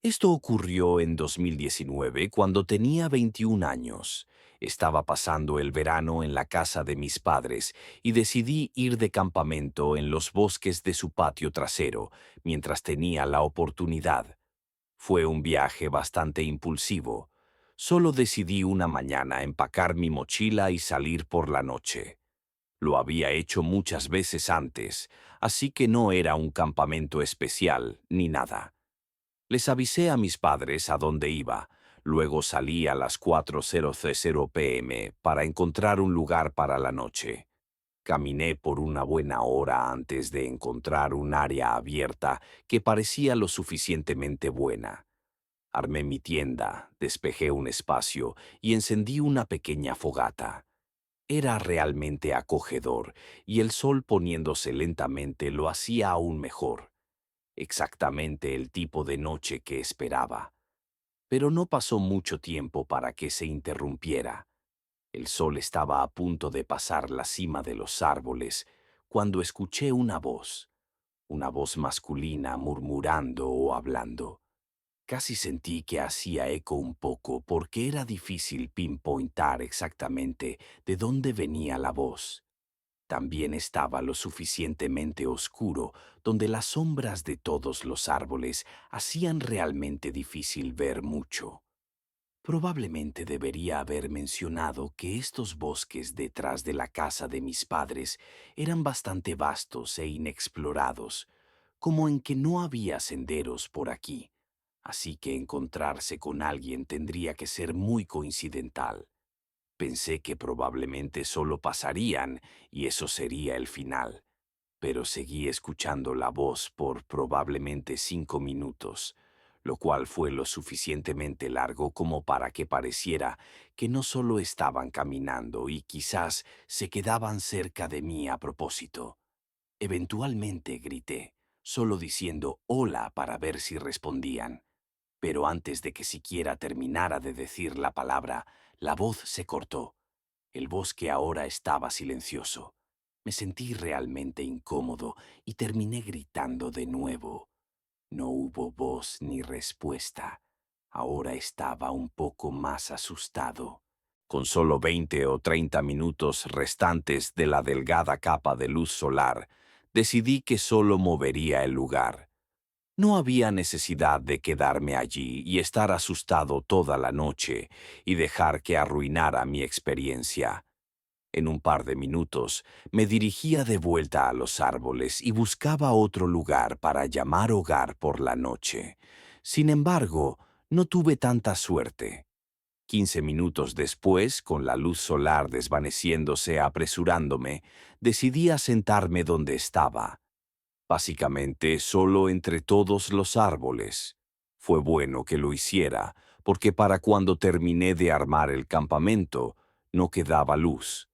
Esto ocurrió en 2019 cuando tenía 21 años. Estaba pasando el verano en la casa de mis padres y decidí ir de campamento en los bosques de su patio trasero mientras tenía la oportunidad. Fue un viaje bastante impulsivo. Solo decidí una mañana empacar mi mochila y salir por la noche. Lo había hecho muchas veces antes, así que no era un campamento especial ni nada. Les avisé a mis padres a dónde iba. Luego salí a las 4:00 p.m. para encontrar un lugar para la noche. Caminé por una buena hora antes de encontrar un área abierta que parecía lo suficientemente buena. Armé mi tienda, despejé un espacio y encendí una pequeña fogata. Era realmente acogedor y el sol poniéndose lentamente lo hacía aún mejor. Exactamente el tipo de noche que esperaba. Pero no pasó mucho tiempo para que se interrumpiera. El sol estaba a punto de pasar la cima de los árboles cuando escuché una voz masculina murmurando o hablando. Casi sentí que hacía eco un poco porque era difícil pinpointar exactamente de dónde venía la voz. También estaba lo suficientemente oscuro, donde las sombras de todos los árboles hacían realmente difícil ver mucho. Probablemente debería haber mencionado que estos bosques detrás de la casa de mis padres eran bastante vastos e inexplorados, como en que no había senderos por aquí, así que encontrarse con alguien tendría que ser muy coincidental. Pensé que probablemente solo pasarían y eso sería el final, pero seguí escuchando la voz por probablemente 5 minutos, lo cual fue lo suficientemente largo como para que pareciera que no solo estaban caminando y quizás se quedaban cerca de mí a propósito. Eventualmente grité, solo diciendo hola para ver si respondían. Pero antes de que siquiera terminara de decir la palabra, la voz se cortó. El bosque ahora estaba silencioso. Me sentí realmente incómodo y terminé gritando de nuevo. No hubo voz ni respuesta. Ahora estaba un poco más asustado. Con solo 20 o 30 minutos restantes de la delgada capa de luz solar, decidí que solo movería el lugar. No había necesidad de quedarme allí y estar asustado toda la noche y dejar que arruinara mi experiencia. En un par de minutos me dirigía de vuelta a los árboles y buscaba otro lugar para llamar hogar por la noche. Sin embargo, no tuve tanta suerte. 15 minutos después, con la luz solar desvaneciéndose apresurándome, decidí asentarme donde estaba. Básicamente solo entre todos los árboles. Fue bueno que lo hiciera, porque para cuando terminé de armar el campamento, no quedaba luz.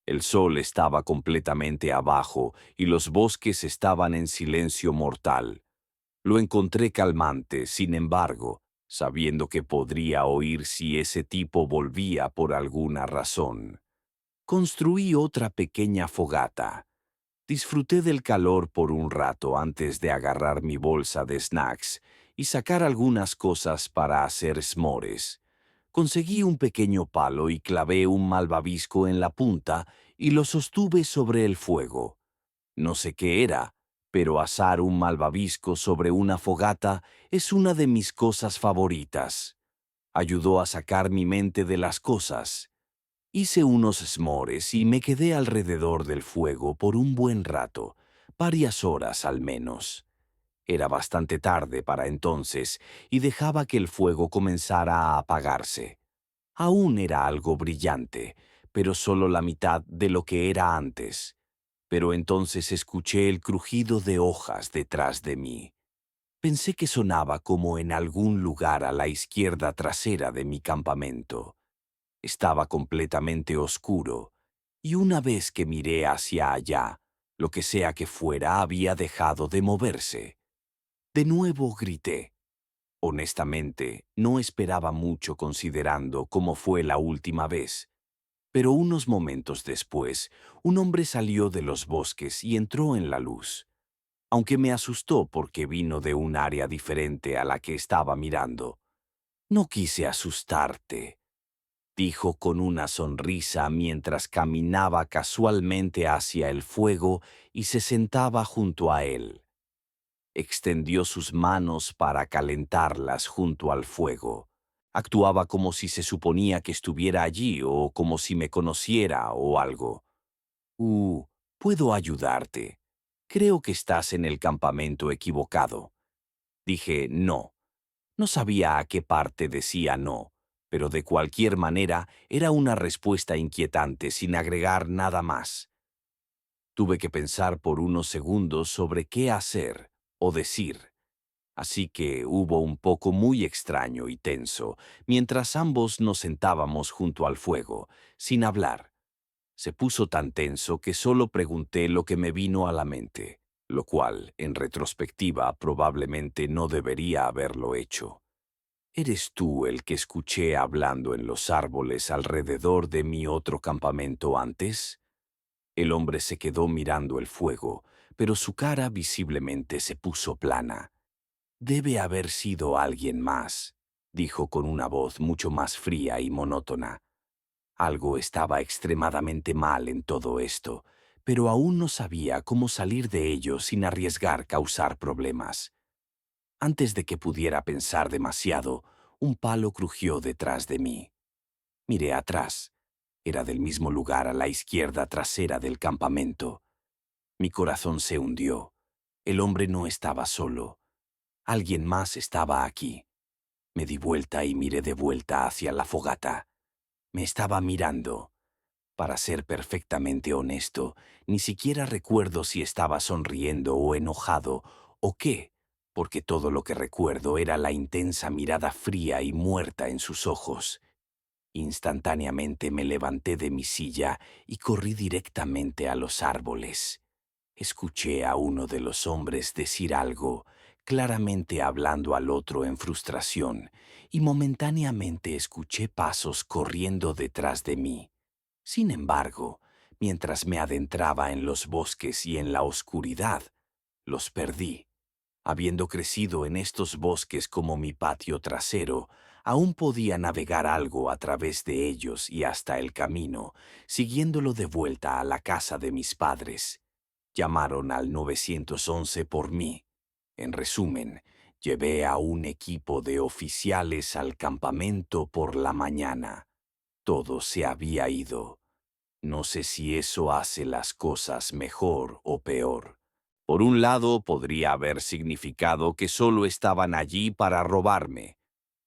El sol estaba completamente abajo y los bosques estaban en silencio mortal. Lo encontré calmante, sin embargo, sabiendo que podría oír si ese tipo volvía por alguna razón. Construí otra pequeña fogata. Disfruté del calor por un rato antes de agarrar mi bolsa de snacks y sacar algunas cosas para hacer s'mores. Conseguí un pequeño palo y clavé un malvavisco en la punta y lo sostuve sobre el fuego. No sé qué era, pero asar un malvavisco sobre una fogata es una de mis cosas favoritas. Ayudó a sacar mi mente de las cosas. Hice unos s'mores y me quedé alrededor del fuego por un buen rato, varias horas al menos. Era bastante tarde para entonces y dejaba que el fuego comenzara a apagarse. Aún era algo brillante, pero solo la mitad de lo que era antes. Pero entonces escuché el crujido de hojas detrás de mí. Pensé que sonaba como en algún lugar a la izquierda trasera de mi campamento. Estaba completamente oscuro, y una vez que miré hacia allá, lo que sea que fuera había dejado de moverse. De nuevo grité. Honestamente, no esperaba mucho considerando cómo fue la última vez, pero unos momentos después, un hombre salió de los bosques y entró en la luz. aunque me asustó porque vino de un área diferente a la que estaba mirando. No quise asustarte, dijo con una sonrisa mientras caminaba casualmente hacia el fuego y se sentaba junto a él. Extendió sus manos para calentarlas junto al fuego. Actuaba como si se suponía que estuviera allí o como si me conociera o algo. Puedo ayudarte. Creo que estás en el campamento equivocado. Dije no. No sabía a qué parte decía no, pero de cualquier manera era una respuesta inquietante sin agregar nada más. Tuve que pensar por unos segundos sobre qué hacer o decir. Así que hubo un poco muy extraño y tenso, mientras ambos nos sentábamos junto al fuego, sin hablar. Se puso tan tenso que solo pregunté lo que me vino a la mente, lo cual, en retrospectiva, probablemente no debería haberlo hecho. ¿Eres tú el que escuché hablando en los árboles alrededor de mi otro campamento antes? El hombre se quedó mirando el fuego, pero su cara visiblemente se puso plana. Debe haber sido alguien más, dijo con una voz mucho más fría y monótona. Algo estaba extremadamente mal en todo esto, pero aún no sabía cómo salir de ello sin arriesgar causar problemas. Antes de que pudiera pensar demasiado, un palo crujió detrás de mí. Miré atrás. Era del mismo lugar a la izquierda trasera del campamento. Mi corazón se hundió. El hombre no estaba solo. Alguien más estaba aquí. Me di vuelta y miré de vuelta hacia la fogata. Me estaba mirando. Para ser perfectamente honesto, ni siquiera recuerdo si estaba sonriendo o enojado o qué, porque todo lo que recuerdo era la intensa mirada fría y muerta en sus ojos. Instantáneamente me levanté de mi silla y corrí directamente a los árboles. Escuché a uno de los hombres decir algo, claramente hablando al otro en frustración, y momentáneamente escuché pasos corriendo detrás de mí. Sin embargo, mientras me adentraba en los bosques y en la oscuridad, los perdí. Habiendo crecido en estos bosques como mi patio trasero, aún podía navegar algo a través de ellos y hasta el camino, siguiéndolo de vuelta a la casa de mis padres. Llamaron al 911 por mí. En resumen, llevé a un equipo de oficiales al campamento por la mañana. Todo se había ido. No sé si eso hace las cosas mejor o peor. Por un lado, podría haber significado que solo estaban allí para robarme,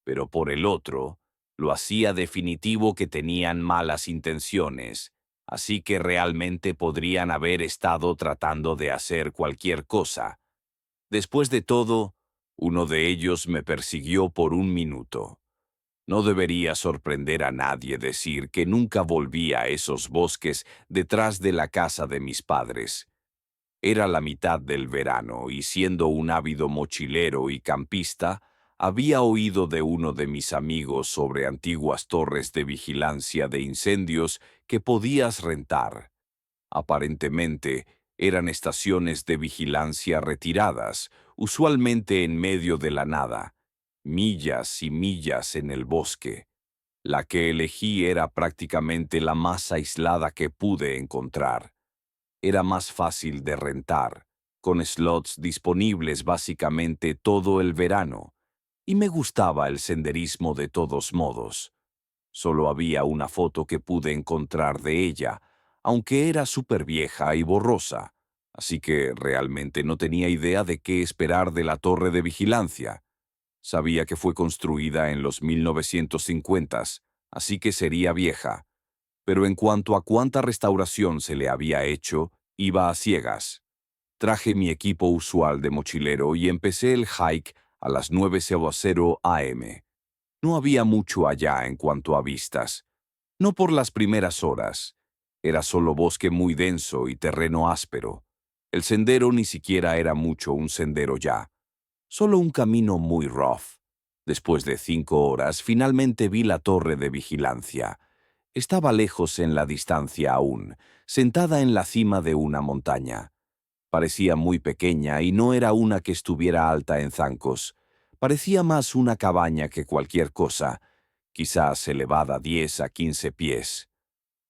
pero por el otro, lo hacía definitivo que tenían malas intenciones, así que realmente podrían haber estado tratando de hacer cualquier cosa. Después de todo, uno de ellos me persiguió por un minuto. No debería sorprender a nadie decir que nunca volví a esos bosques detrás de la casa de mis padres. Era la mitad del verano y siendo un ávido mochilero y campista, había oído de uno de mis amigos sobre antiguas torres de vigilancia de incendios que podías rentar. Aparentemente, eran estaciones de vigilancia retiradas, usualmente en medio de la nada, millas y millas en el bosque. La que elegí era prácticamente la más aislada que pude encontrar. Era más fácil de rentar, con slots disponibles básicamente todo el verano, y me gustaba el senderismo de todos modos. Solo había una foto que pude encontrar de ella, aunque era súper vieja y borrosa, así que realmente no tenía idea de qué esperar de la torre de vigilancia. Sabía que fue construida en los 1950s, así que sería vieja, pero en cuanto a cuánta restauración se le había hecho, iba a ciegas. Traje mi equipo usual de mochilero y empecé el hike a las 9:00 am. No había mucho allá en cuanto a vistas. No por las primeras horas. Era solo bosque muy denso y terreno áspero. El sendero ni siquiera era mucho un sendero ya. Solo un camino muy rough. Después de 5 horas, finalmente vi la torre de vigilancia. Estaba lejos en la distancia aún, sentada en la cima de una montaña. Parecía muy pequeña y no era una que estuviera alta en zancos. Parecía más una cabaña que cualquier cosa, quizás elevada 10 a 15 pies.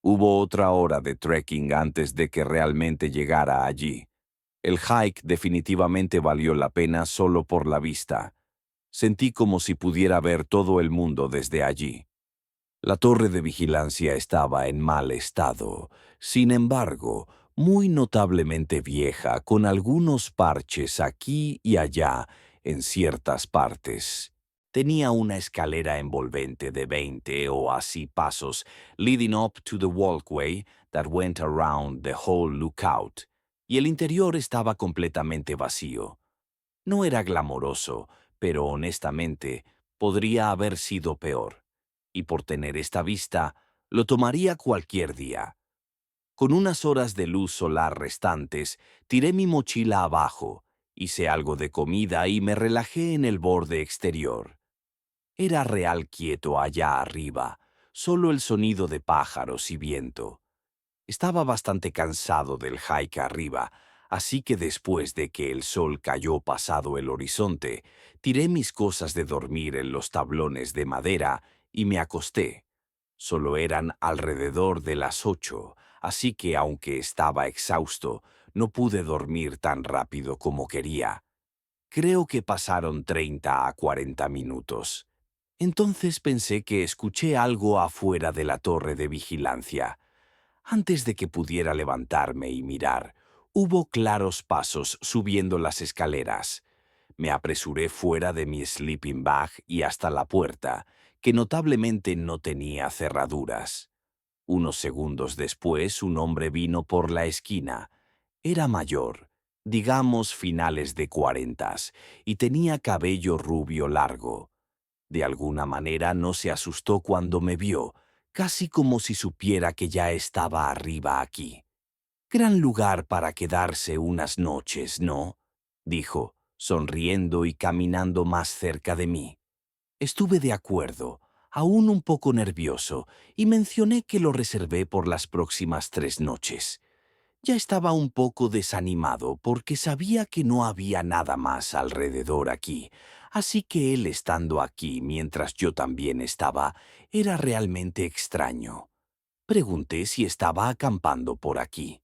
Hubo otra hora de trekking antes de que realmente llegara allí. El hike definitivamente valió la pena solo por la vista. Sentí como si pudiera ver todo el mundo desde allí. La torre de vigilancia estaba en mal estado, sin embargo, muy notablemente vieja, con algunos parches aquí y allá en ciertas partes. Tenía una escalera envolvente de 20 o así pasos, leading up to the walkway that went around the whole lookout, y el interior estaba completamente vacío. No era glamoroso, pero honestamente podría haber sido peor. Y por tener esta vista, lo tomaría cualquier día. Con unas horas de luz solar restantes, tiré mi mochila abajo, hice algo de comida y me relajé en el borde exterior. Era real quieto allá arriba, solo el sonido de pájaros y viento. Estaba bastante cansado del hike arriba, así que después de que el sol cayó pasado el horizonte, tiré mis cosas de dormir en los tablones de madera y me acosté. Solo eran alrededor de las 8, así que aunque estaba exhausto, no pude dormir tan rápido como quería. Creo que pasaron 30 a 40 minutos. Entonces pensé que escuché algo afuera de la torre de vigilancia. Antes de que pudiera levantarme y mirar, hubo claros pasos subiendo las escaleras. Me apresuré fuera de mi sleeping bag y hasta la puerta, que notablemente no tenía cerraduras. Unos segundos después, un hombre vino por la esquina. Era mayor, digamos finales de 40, y tenía cabello rubio largo. De alguna manera no se asustó cuando me vio, casi como si supiera que ya estaba arriba aquí. Gran lugar para quedarse unas noches, ¿no? Dijo, sonriendo y caminando más cerca de mí. Estuve de acuerdo, aún un poco nervioso, y mencioné que lo reservé por las próximas 3 noches. Ya estaba un poco desanimado porque sabía que no había nada más alrededor aquí, así que él estando aquí mientras yo también estaba era realmente extraño. Pregunté si estaba acampando por aquí.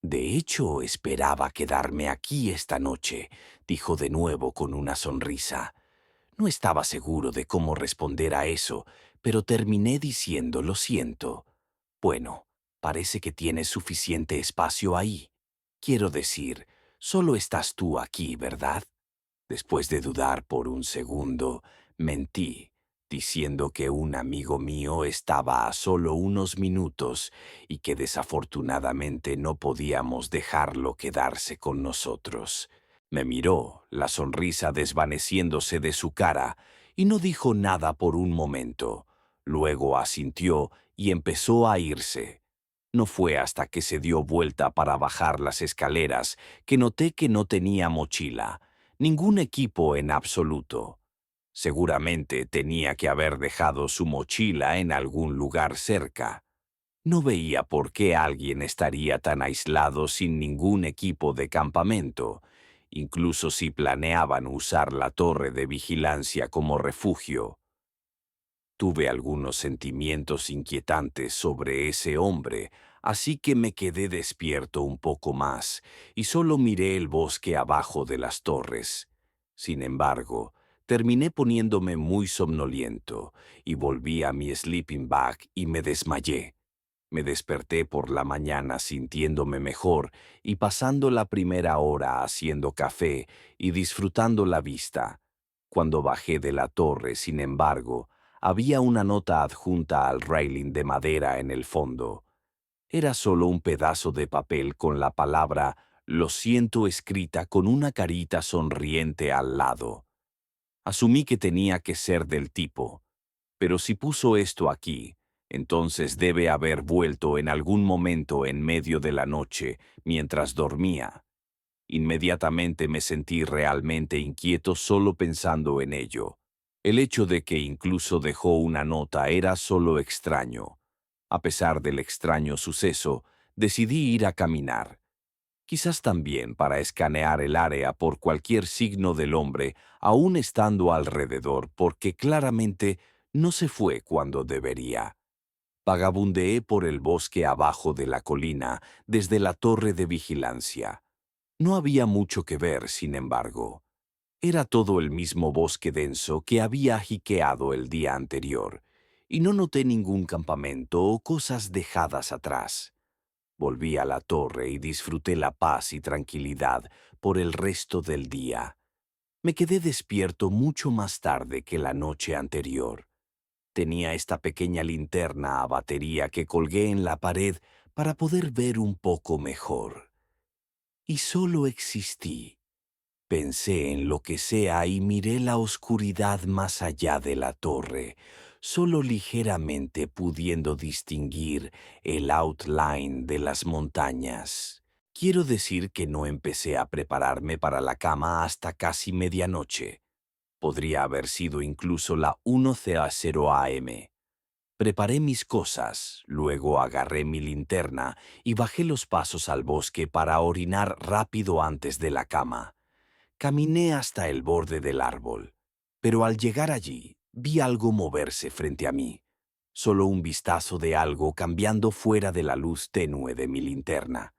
De hecho, esperaba quedarme aquí esta noche, dijo de nuevo con una sonrisa. No estaba seguro de cómo responder a eso, pero terminé diciendo lo siento. Bueno, parece que tienes suficiente espacio ahí. Quiero decir, solo estás tú aquí, ¿verdad? Después de dudar por un segundo, mentí, diciendo que un amigo mío estaba a solo unos minutos y que desafortunadamente no podíamos dejarlo quedarse con nosotros. Me miró, la sonrisa desvaneciéndose de su cara, y no dijo nada por un momento. Luego asintió y empezó a irse. No fue hasta que se dio vuelta para bajar las escaleras que noté que no tenía mochila, ningún equipo en absoluto. Seguramente tenía que haber dejado su mochila en algún lugar cerca. No veía por qué alguien estaría tan aislado sin ningún equipo de campamento, incluso si planeaban usar la torre de vigilancia como refugio. Tuve algunos sentimientos inquietantes sobre ese hombre, así que me quedé despierto un poco más y solo miré el bosque abajo de las torres. Sin embargo, terminé poniéndome muy somnoliento y volví a mi sleeping bag y me desmayé. Me desperté por la mañana sintiéndome mejor y pasando la primera hora haciendo café y disfrutando la vista. Cuando bajé de la torre, sin embargo, había una nota adjunta al railing de madera en el fondo. Era solo un pedazo de papel con la palabra «Lo siento» escrita con una carita sonriente al lado. Asumí que tenía que ser del tipo, pero si puso esto aquí, entonces debe haber vuelto en algún momento en medio de la noche, mientras dormía. Inmediatamente me sentí realmente inquieto solo pensando en ello. El hecho de que incluso dejó una nota era solo extraño. A pesar del extraño suceso, decidí ir a caminar. Quizás también para escanear el área por cualquier signo del hombre, aún estando alrededor, porque claramente no se fue cuando debería. Vagabundeé por el bosque abajo de la colina, desde la torre de vigilancia. No había mucho que ver, sin embargo. Era todo el mismo bosque denso que había jiqueado el día anterior, y no noté ningún campamento o cosas dejadas atrás. Volví a la torre y disfruté la paz y tranquilidad por el resto del día. Me quedé despierto mucho más tarde que la noche anterior. Tenía esta pequeña linterna a batería que colgué en la pared para poder ver un poco mejor. Y solo existí. Pensé en lo que sea y miré la oscuridad más allá de la torre, solo ligeramente pudiendo distinguir el outline de las montañas. Quiero decir que no empecé a prepararme para la cama hasta casi medianoche. Podría haber sido incluso la 1:00 a.m. Preparé mis cosas, luego agarré mi linterna y bajé los pasos al bosque para orinar rápido antes de la cama. Caminé hasta el borde del árbol, pero al llegar allí, vi algo moverse frente a mí. Solo un vistazo de algo cambiando fuera de la luz tenue de mi linterna.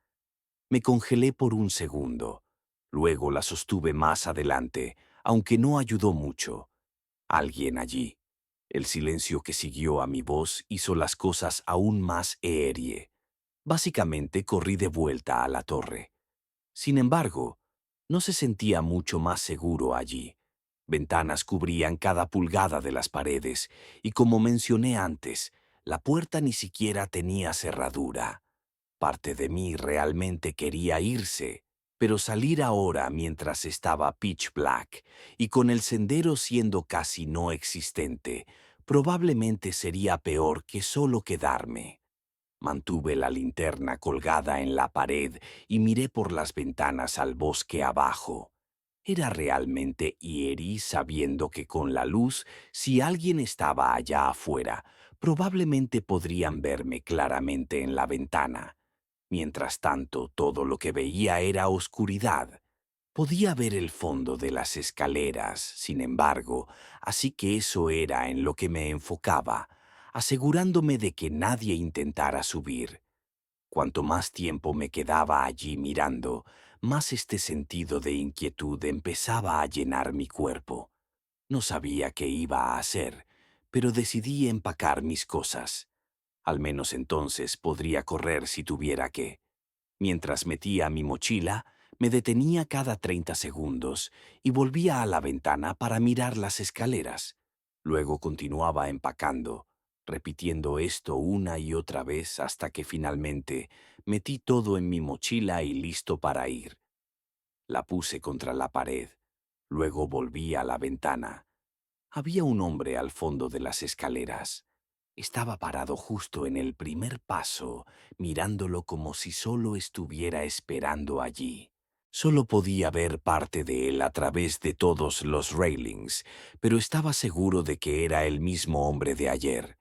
Me congelé por un segundo. Luego la sostuve más adelante, aunque no ayudó mucho. Alguien allí. El silencio que siguió a mi voz hizo las cosas aún más erie. Básicamente corrí de vuelta a la torre. Sin embargo, no se sentía mucho más seguro allí. Ventanas cubrían cada pulgada de las paredes y, como mencioné antes, la puerta ni siquiera tenía cerradura. Parte de mí realmente quería irse, pero salir ahora mientras estaba pitch black y con el sendero siendo casi no existente, probablemente sería peor que solo quedarme. Mantuve la linterna colgada en la pared y miré por las ventanas al bosque abajo. Era realmente eerie sabiendo que con la luz, si alguien estaba allá afuera, probablemente podrían verme claramente en la ventana. Mientras tanto, todo lo que veía era oscuridad. Podía ver el fondo de las escaleras, sin embargo, así que eso era en lo que me enfocaba, asegurándome de que nadie intentara subir. Cuanto más tiempo me quedaba allí mirando, más este sentido de inquietud empezaba a llenar mi cuerpo. No sabía qué iba a hacer, pero decidí empacar mis cosas. Al menos entonces podría correr si tuviera que. Mientras metía mi mochila, me detenía cada 30 segundos y volvía a la ventana para mirar las escaleras. Luego continuaba empacando, repitiendo esto una y otra vez hasta que finalmente metí todo en mi mochila y listo para ir. La puse contra la pared. Luego volví a la ventana. Había un hombre al fondo de las escaleras. Estaba parado justo en el primer paso, mirándolo como si solo estuviera esperando allí. Solo podía ver parte de él a través de todos los railings, pero estaba seguro de que era el mismo hombre de ayer.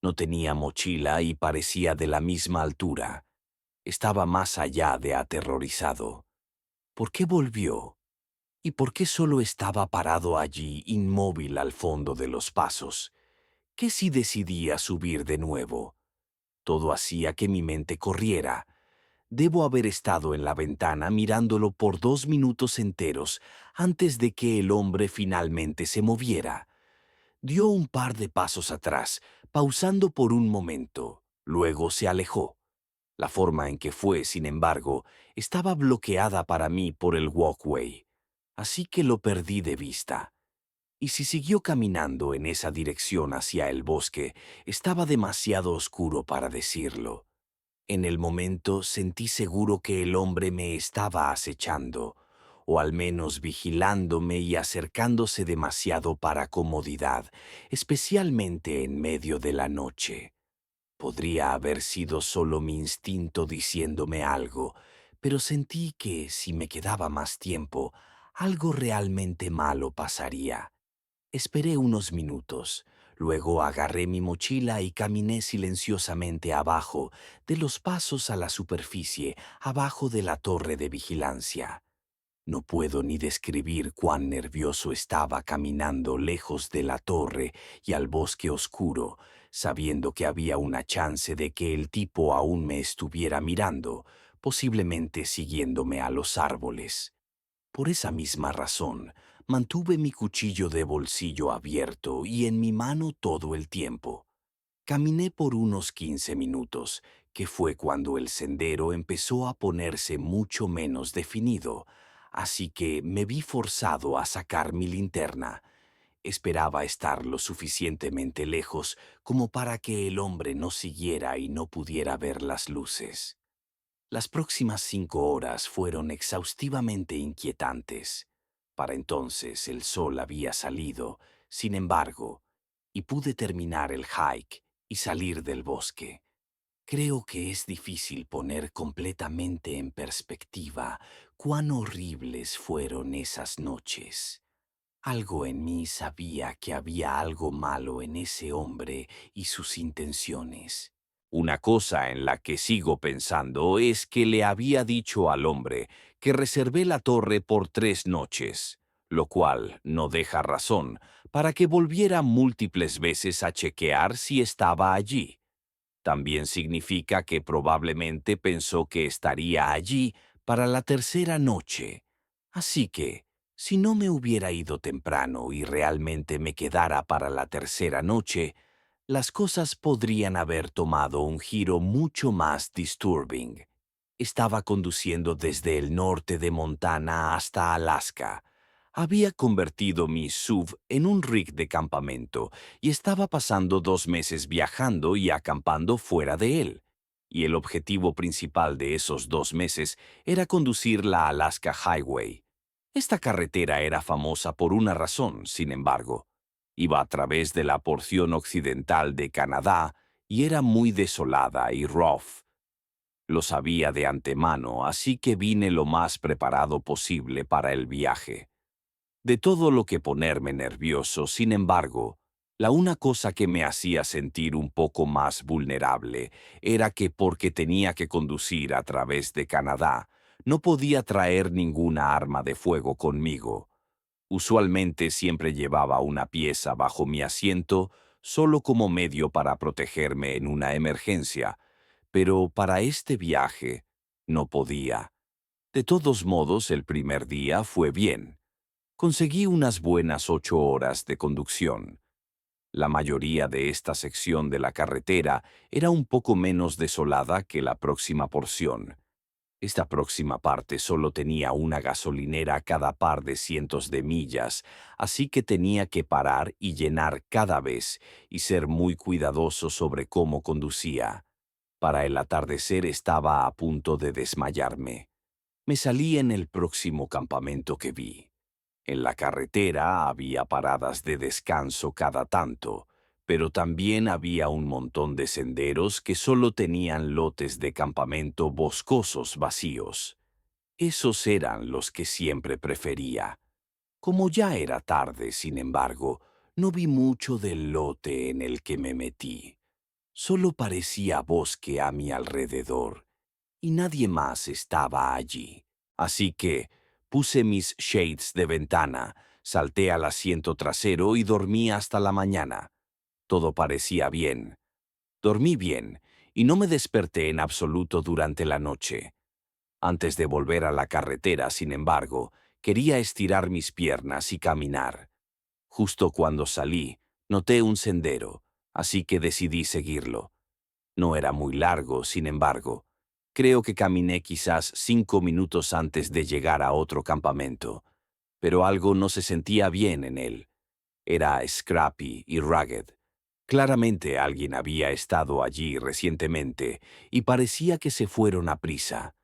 No tenía mochila y parecía de la misma altura. Estaba más allá de aterrorizado. ¿Por qué volvió? ¿Y por qué solo estaba parado allí, inmóvil al fondo de los pasos? ¿Qué si decidía subir de nuevo? Todo hacía que mi mente corriera. Debo haber estado en la ventana mirándolo por 2 minutos enteros antes de que el hombre finalmente se moviera. Dio un par de pasos atrás, pausando por un momento. Luego se alejó. La forma en que fue, sin embargo, estaba bloqueada para mí por el walkway, así que lo perdí de vista. Y si siguió caminando en esa dirección hacia el bosque, estaba demasiado oscuro para decirlo. En el momento sentí seguro que el hombre me estaba acechando, o al menos vigilándome y acercándose demasiado para comodidad, especialmente en medio de la noche. Podría haber sido solo mi instinto diciéndome algo, pero sentí que si me quedaba más tiempo, algo realmente malo pasaría. Esperé unos minutos, Luego agarré mi mochila y caminé silenciosamente abajo, de los pasos a la superficie, abajo de la torre de vigilancia. No puedo ni describir cuán nervioso estaba caminando lejos de la torre y al bosque oscuro, sabiendo que había una chance de que el tipo aún me estuviera mirando, posiblemente siguiéndome a los árboles. Por esa misma razón, mantuve mi cuchillo de bolsillo abierto y en mi mano todo el tiempo. Caminé por unos 15 minutos, que fue cuando el sendero empezó a ponerse mucho menos definido, así que me vi forzado a sacar mi linterna. Esperaba estar lo suficientemente lejos como para que el hombre no siguiera y no pudiera ver las luces. Las próximas 5 horas fueron exhaustivamente inquietantes. Para entonces el sol había salido, sin embargo, y pude terminar el hike y salir del bosque. Creo que es difícil poner completamente en perspectiva cuán horribles fueron esas noches. Algo en mí sabía que había algo malo en ese hombre y sus intenciones. Una cosa en la que sigo pensando es que le había dicho al hombre que reservé la torre por 3 noches, lo cual no deja razón para que volviera múltiples veces a chequear si estaba allí. También significa que probablemente pensó que estaría allí para la tercera noche. Así que, si no me hubiera ido temprano y realmente me quedara para la tercera noche, las cosas podrían haber tomado un giro mucho más disturbing. Estaba conduciendo desde el norte de Montana hasta Alaska. Había convertido mi SUV en un rig de campamento y estaba pasando 2 meses viajando y acampando fuera de él. Y el objetivo principal de esos 2 meses era conducir la Alaska Highway. Esta carretera era famosa por una razón, sin embargo. Iba a través de la porción occidental de Canadá y era muy desolada y rough. Lo sabía de antemano, así que vine lo más preparado posible para el viaje. De todo lo que ponerme nervioso, sin embargo, la una cosa que me hacía sentir un poco más vulnerable era que porque tenía que conducir a través de Canadá, no podía traer ninguna arma de fuego conmigo. Usualmente siempre llevaba una pieza bajo mi asiento solo como medio para protegerme en una emergencia, pero para este viaje no podía. De todos modos, el primer día fue bien. Conseguí unas buenas 8 horas de conducción. La mayoría de esta sección de la carretera era un poco menos desolada que la próxima porción. Esta próxima parte solo tenía una gasolinera cada par de cientos de millas, así que tenía que parar y llenar cada vez y ser muy cuidadoso sobre cómo conducía. Para el atardecer estaba a punto de desmayarme. Me salí en el próximo campamento que vi. En la carretera había paradas de descanso cada tanto, pero también había un montón de senderos que solo tenían lotes de campamento boscosos vacíos. Esos eran los que siempre prefería. Como ya era tarde, sin embargo, no vi mucho del lote en el que me metí. Solo parecía bosque a mi alrededor, y nadie más estaba allí. Así que puse mis shades de ventana, salté al asiento trasero y dormí hasta la mañana. Todo parecía bien. Dormí bien y no me desperté en absoluto durante la noche. Antes de volver a la carretera, sin embargo, quería estirar mis piernas y caminar. Justo cuando salí, noté un sendero, así que decidí seguirlo. No era muy largo, sin embargo. Creo que caminé quizás 5 minutos antes de llegar a otro campamento, pero algo no se sentía bien en él. Era scrappy y rugged. Claramente alguien había estado allí recientemente y parecía que se fueron a prisa.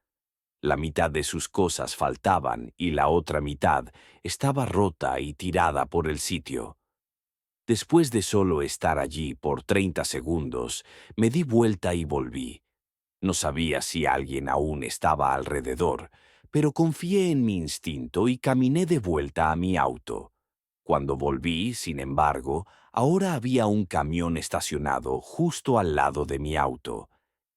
La mitad de sus cosas faltaban y la otra mitad estaba rota y tirada por el sitio. Después de solo estar allí por 30 segundos, me di vuelta y volví. No sabía si alguien aún estaba alrededor, pero confié en mi instinto y caminé de vuelta a mi auto. Cuando volví, sin embargo, ahora había un camión estacionado justo al lado de mi auto.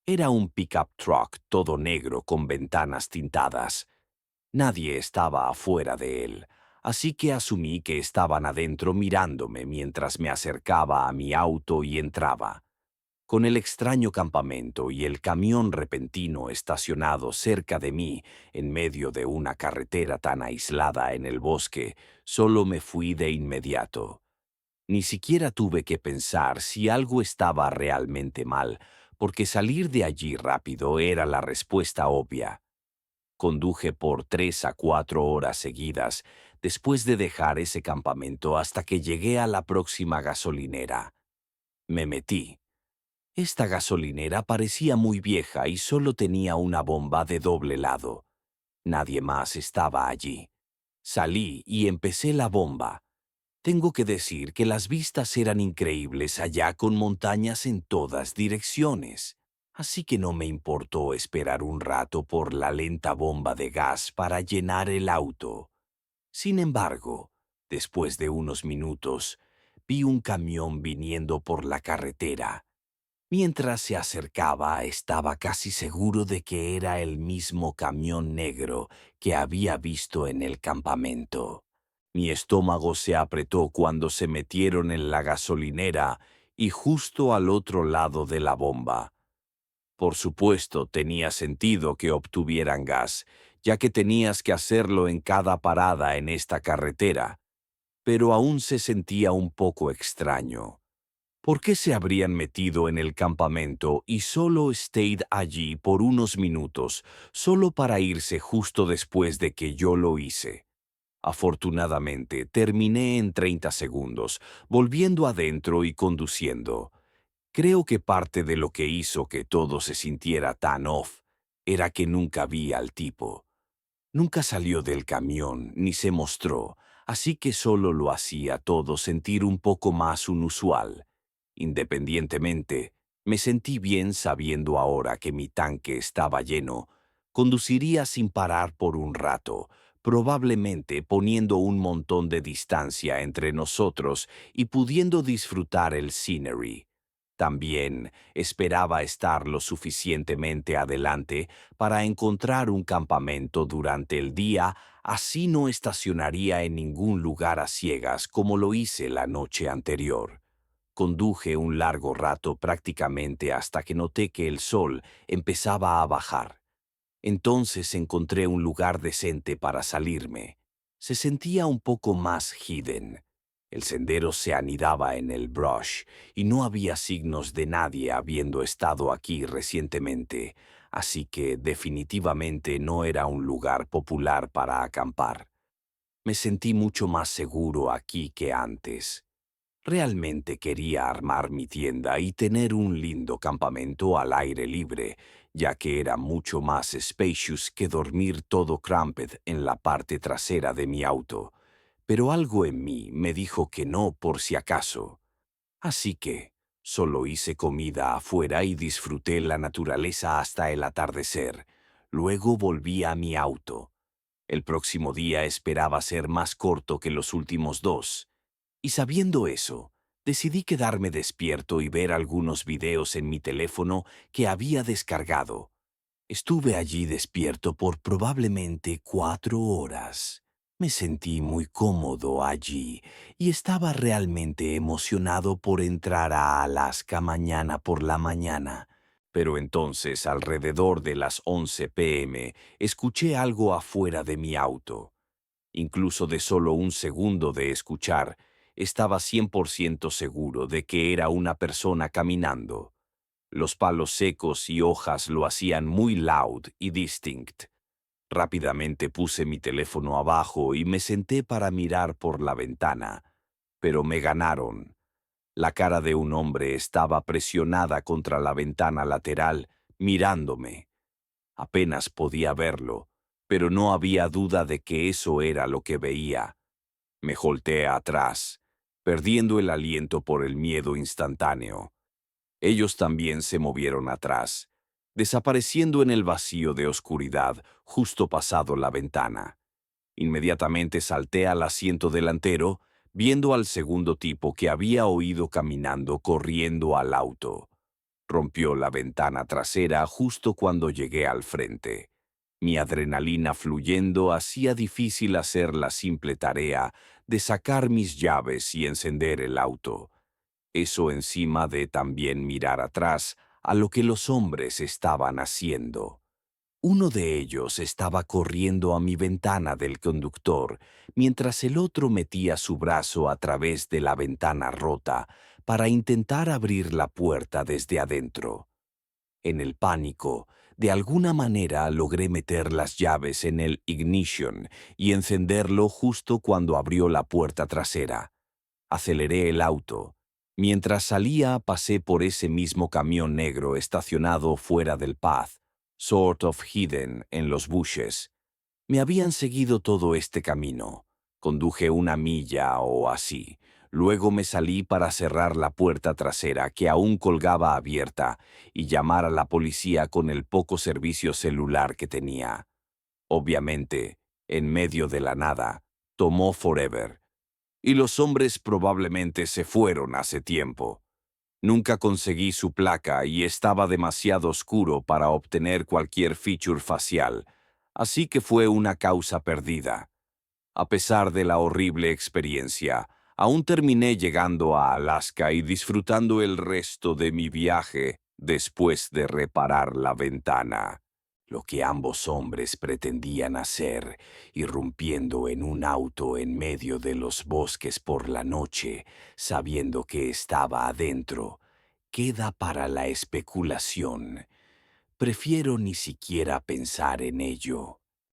Era un pickup truck todo negro con ventanas tintadas. Nadie estaba afuera de él, así que asumí que estaban adentro mirándome mientras me acercaba a mi auto y entraba. Con el extraño campamento y el camión repentino estacionado cerca de mí, en medio de una carretera tan aislada en el bosque, solo me fui de inmediato. Ni siquiera tuve que pensar si algo estaba realmente mal, porque salir de allí rápido era la respuesta obvia. Conduje por 3 a 4 horas seguidas, después de dejar ese campamento hasta que llegué a la próxima gasolinera. Me metí. Esta gasolinera parecía muy vieja y solo tenía una bomba de doble lado. Nadie más estaba allí. Salí y empecé la bomba. Tengo que decir que las vistas eran increíbles allá con montañas en todas direcciones, así que no me importó esperar un rato por la lenta bomba de gas para llenar el auto. Sin embargo, después de unos minutos, vi un camión viniendo por la carretera. Mientras se acercaba, estaba casi seguro de que era el mismo camión negro que había visto en el campamento. Mi estómago se apretó cuando se metieron en la gasolinera y justo al otro lado de la bomba. Por supuesto, tenía sentido que obtuvieran gas, ya que tenías que hacerlo en cada parada en esta carretera, pero aún se sentía un poco extraño. ¿Por qué se habrían metido en el campamento y solo stayed allí por unos minutos, solo para irse justo después de que yo lo hice? Afortunadamente, terminé en 30 segundos, volviendo adentro y conduciendo. Creo que parte de lo que hizo que todo se sintiera tan off era que nunca vi al tipo. Nunca salió del camión ni se mostró, así que solo lo hacía todo sentir un poco más inusual. Independientemente, me sentí bien sabiendo ahora que mi tanque estaba lleno. Conduciría sin parar por un rato, probablemente poniendo un montón de distancia entre nosotros y pudiendo disfrutar el scenery. También esperaba estar lo suficientemente adelante para encontrar un campamento durante el día, así no estacionaría en ningún lugar a ciegas como lo hice la noche anterior. Conduje un largo rato prácticamente hasta que noté que el sol empezaba a bajar. Entonces encontré un lugar decente para salirme. Se sentía un poco más hidden. El sendero se anidaba en el brush y no había signos de nadie habiendo estado aquí recientemente, así que definitivamente no era un lugar popular para acampar. Me sentí mucho más seguro aquí que antes. Realmente quería armar mi tienda y tener un lindo campamento al aire libre, ya que era mucho más spacious que dormir todo cramped en la parte trasera de mi auto. Pero algo en mí me dijo que no por si acaso. Así que solo hice comida afuera y disfruté la naturaleza hasta el atardecer. Luego volví a mi auto. El próximo día esperaba ser más corto que los últimos dos. Y sabiendo eso, decidí quedarme despierto y ver algunos videos en mi teléfono que había descargado. Estuve allí despierto por probablemente 4 horas. Me sentí muy cómodo allí y estaba realmente emocionado por entrar a Alaska mañana por la mañana. Pero entonces, alrededor de las 11 p.m., escuché algo afuera de mi auto. Incluso de solo un segundo de escuchar, estaba 100% seguro de que era una persona caminando. Los palos secos y hojas lo hacían muy loud y distinct. Rápidamente puse mi teléfono abajo y me senté para mirar por la ventana, pero me ganaron. La cara de un hombre estaba presionada contra la ventana lateral, mirándome. Apenas podía verlo, pero no había duda de que eso era lo que veía. Me volteé atrás, perdiendo el aliento por el miedo instantáneo. Ellos también se movieron atrás, desapareciendo en el vacío de oscuridad justo pasado la ventana. Inmediatamente salté al asiento delantero, viendo al segundo tipo que había oído caminando corriendo al auto. Rompió la ventana trasera justo cuando llegué al frente. Mi adrenalina fluyendo hacía difícil hacer la simple tarea de sacar mis llaves y encender el auto. Eso encima de también mirar atrás a lo que los hombres estaban haciendo. Uno de ellos estaba corriendo a mi ventana del conductor, mientras el otro metía su brazo a través de la ventana rota para intentar abrir la puerta desde adentro. En el pánico, de alguna manera logré meter las llaves en el ignition y encenderlo justo cuando abrió la puerta trasera. Aceleré el auto. Mientras salía, pasé por ese mismo camión negro estacionado fuera del path, sort of hidden en los bushes. Me habían seguido todo este camino. Conduje una milla o así. Luego me salí para cerrar la puerta trasera que aún colgaba abierta y llamar a la policía con el poco servicio celular que tenía. Obviamente, en medio de la nada, tomó forever. Y los hombres probablemente se fueron hace tiempo. Nunca conseguí su placa y estaba demasiado oscuro para obtener cualquier feature facial, así que fue una causa perdida. A pesar de la horrible experiencia, aún terminé llegando a Alaska y disfrutando el resto de mi viaje después de reparar la ventana. Lo que ambos hombres pretendían hacer, irrumpiendo en un auto en medio de los bosques por la noche, sabiendo que estaba adentro, queda para la especulación. Prefiero ni siquiera pensar en ello.